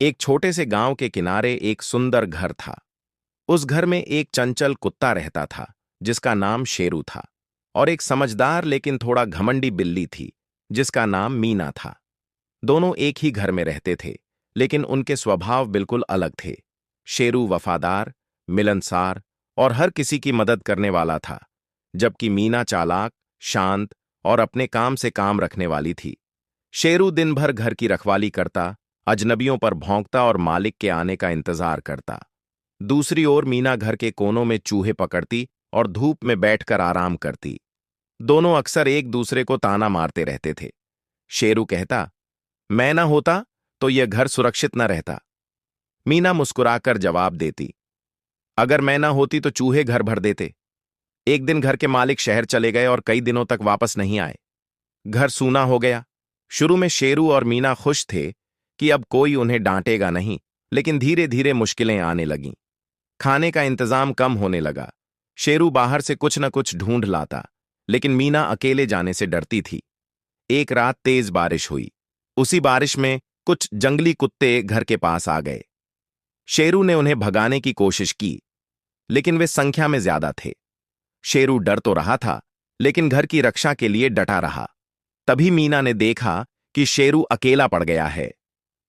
एक छोटे से गांव के किनारे एक सुंदर घर था। उस घर में एक चंचल कुत्ता रहता था जिसका नाम शेरू था, और एक समझदार लेकिन थोड़ा घमंडी बिल्ली थी जिसका नाम मीना था। दोनों एक ही घर में रहते थे, लेकिन उनके स्वभाव बिल्कुल अलग थे। शेरू वफादार, मिलनसार और हर किसी की मदद करने वाला था, जबकि मीना चालाक, शांत और अपने काम से काम रखने वाली थी। शेरू दिन भर घर की रखवाली करता, अजनबियों पर भौंकता और मालिक के आने का इंतजार करता। दूसरी ओर मीना घर के कोनों में चूहे पकड़ती और धूप में बैठकर आराम करती। दोनों अक्सर एक दूसरे को ताना मारते रहते थे। शेरू कहता, मैं ना होता तो यह घर सुरक्षित न रहता। मीना मुस्कुराकर जवाब देती, अगर मैं ना होती तो चूहे घर भर देते। एक दिन घर के मालिक शहर चले गए और कई दिनों तक वापस नहीं आए। घर सूना हो गया। शुरू में शेरू और मीना खुश थे कि अब कोई उन्हें डांटेगा नहीं, लेकिन धीरे धीरे मुश्किलें आने लगीं। खाने का इंतजाम कम होने लगा। शेरू बाहर से कुछ न कुछ ढूंढ लाता, लेकिन मीना अकेले जाने से डरती थी। एक रात तेज बारिश हुई। उसी बारिश में कुछ जंगली कुत्ते घर के पास आ गए। शेरू ने उन्हें भगाने की कोशिश की, लेकिन वे संख्या में ज्यादा थे। शेरू डर तो रहा था, लेकिन घर की रक्षा के लिए डटा रहा। तभी मीना ने देखा कि शेरू अकेला पड़ गया है।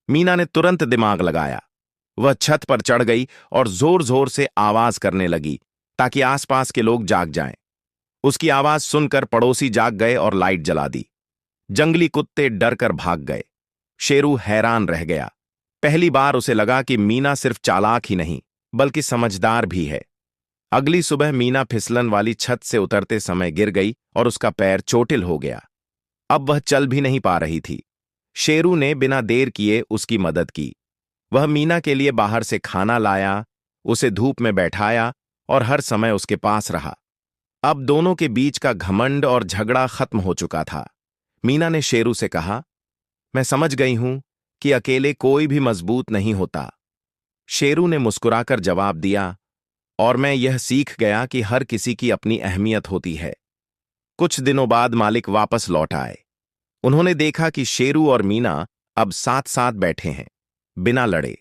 मीना ने तुरंत दिमाग लगाया। वह छत पर चढ़ गई और जोर जोर से आवाज करने लगी ताकि आसपास के लोग जाग जाएं। उसकी आवाज सुनकर पड़ोसी जाग गए और लाइट जला दी। जंगली कुत्ते डर कर भाग गए। शेरू हैरान रह गया। पहली बार उसे लगा कि मीना सिर्फ चालाक ही नहीं, बल्कि समझदार भी है। अगली सुबह मीना फिसलन वाली छत से उतरते समय गिर गई और उसका पैर चोटिल हो गया। अब वह चल भी नहीं पा रही थी। शेरू ने बिना देर किए उसकी मदद की। वह मीना के लिए बाहर से खाना लाया, उसे धूप में बैठाया और हर समय उसके पास रहा। अब दोनों के बीच का घमंड और झगड़ा खत्म हो चुका था। मीना ने शेरू से कहा, मैं समझ गई हूं कि अकेले कोई भी मजबूत नहीं होता। शेरू ने मुस्कुराकर जवाब दिया, और मैं यह सीख गया कि हर किसी की अपनी अहमियत होती है। कुछ दिनों बाद मालिक वापस लौट आए। उन्होंने देखा कि शेरू और मीना अब साथ साथ बैठे हैं, बिना लड़े।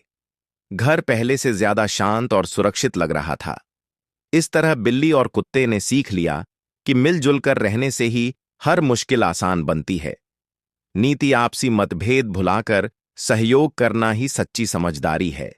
घर पहले से ज्यादा शांत और सुरक्षित लग रहा था। इस तरह बिल्ली और कुत्ते ने सीख लिया कि मिलजुल कर रहने से ही हर मुश्किल आसान बनती है। नीति आपसी मतभेद भुलाकर सहयोग करना ही सच्ची समझदारी है।